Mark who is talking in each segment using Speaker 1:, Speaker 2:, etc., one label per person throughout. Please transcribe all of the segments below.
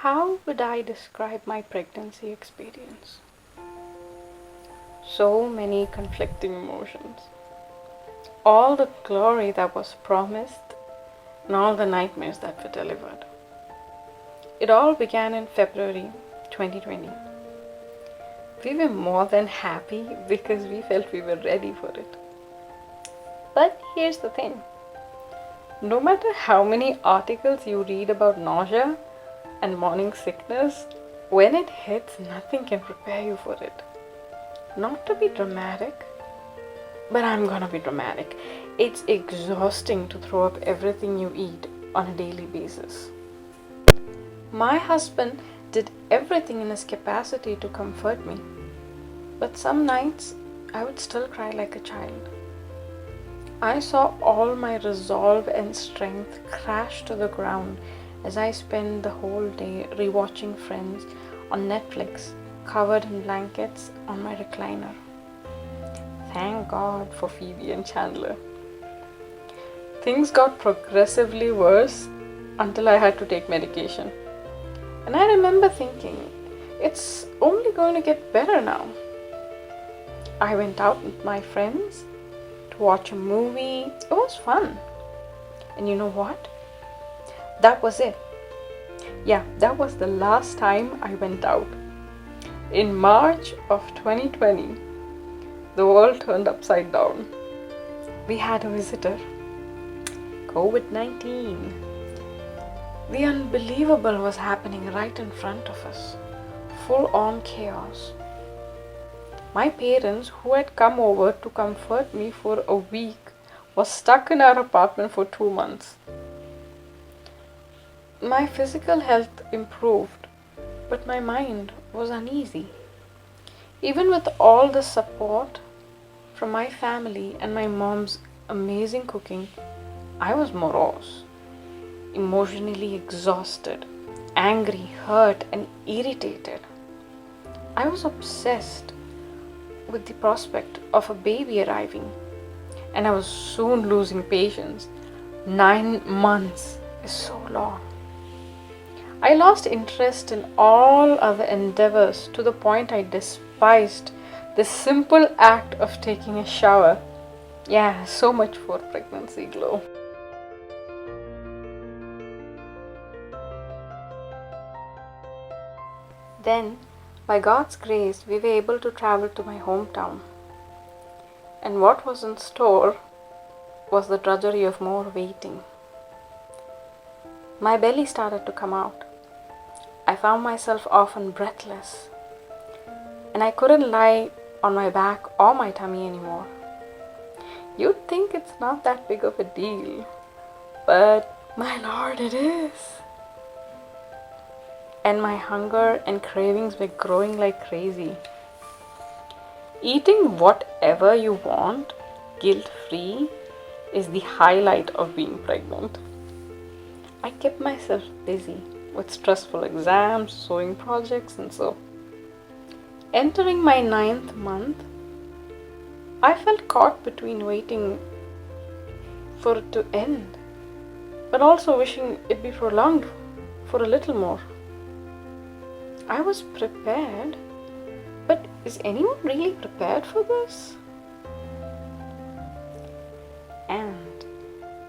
Speaker 1: How would I describe my pregnancy experience? So many conflicting emotions. All the glory that was promised, and all the nightmares that were delivered. It all began in February 2020. We were more than happy because we felt we were ready for it. But here's the thing, no matter how many articles you read about nausea and morning sickness, when it hits, nothing can prepare you for it. Not to be dramatic, but I'm gonna be dramatic. It's exhausting to throw up everything you eat on a daily basis. My husband did everything in his capacity to comfort me, but some nights I would still cry like a child. I saw all my resolve and strength crash to the ground as I spent the whole day rewatching Friends on Netflix, covered in blankets on my recliner. Thank God for Phoebe and Chandler. Things got progressively worse until I had to take medication. And I remember thinking, it's only going to get better now. I went out with my friends to watch a movie. It was fun. And you know what? That was it. Yeah, that was the last time I went out. In March of 2020, the world turned upside down. We had a visitor. COVID-19. The unbelievable was happening right in front of us. Full-on chaos. My parents, who had come over to comfort me for a week, were stuck in our apartment for 2 months. My physical health improved, but my mind was uneasy. Even with all the support from my family and my mom's amazing cooking, I was morose, emotionally exhausted, angry, hurt, and irritated. I was obsessed with the prospect of a baby arriving, and I was soon losing patience. 9 months is so long. I lost interest in all other endeavors to the point I despised the simple act of taking a shower. Yeah, so much for pregnancy glow. Then, by God's grace, we were able to travel to my hometown. And what was in store was the drudgery of more waiting. My belly started to come out. I found myself often breathless, and I couldn't lie on my back or my tummy anymore. You'd think it's not that big of a deal, but my lord, it is. And my hunger and cravings were growing like crazy. Eating whatever you want, guilt-free, is the highlight of being pregnant. I kept myself busy with stressful exams, sewing projects, and so. Entering my 9th month, I felt caught between waiting for it to end, but also wishing it be prolonged for a little more. I was prepared, but is anyone really prepared for this? And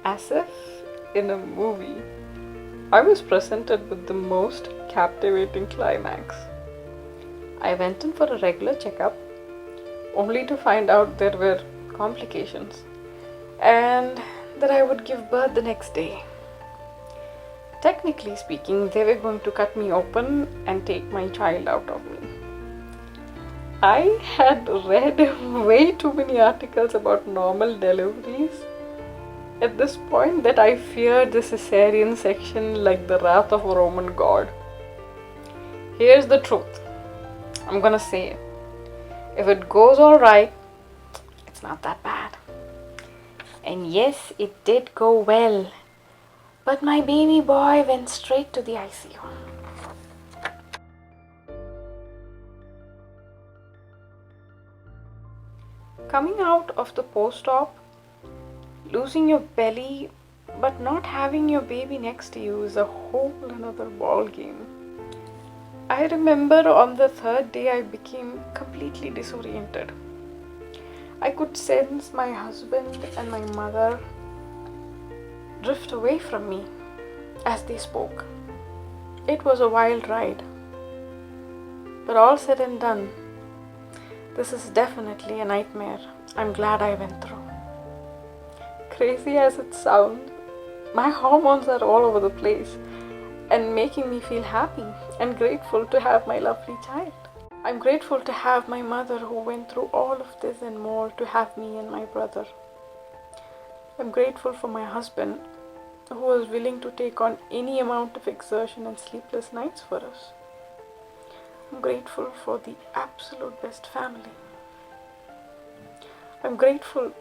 Speaker 1: as if in a movie, I was presented with the most captivating climax. I went in for a regular checkup, only to find out there were complications and that I would give birth the next day. Technically speaking, they were going to cut me open and take my child out of me. I had read way too many articles about normal deliveries at this point that I feared the cesarean section like the wrath of a Roman god. Here's the truth. I'm gonna say it. If it goes alright, it's not that bad. And yes, it did go well. But my baby boy went straight to the ICU. Coming out of the post-op, losing your belly but not having your baby next to you is a whole another ball game. I remember on the third day I became completely disoriented. I could sense my husband and my mother drift away from me as they spoke. It was a wild ride. But all said and done, this is definitely a nightmare I'm glad I went through. Crazy as it sounds, my hormones are all over the place and making me feel happy and grateful to have my lovely child. I'm grateful to have my mother who went through all of this and more to have me and my brother. I'm grateful for my husband who was willing to take on any amount of exertion and sleepless nights for us. I'm grateful for the absolute best family. I'm grateful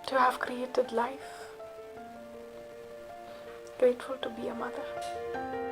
Speaker 1: to have created life. Grateful to be a mother.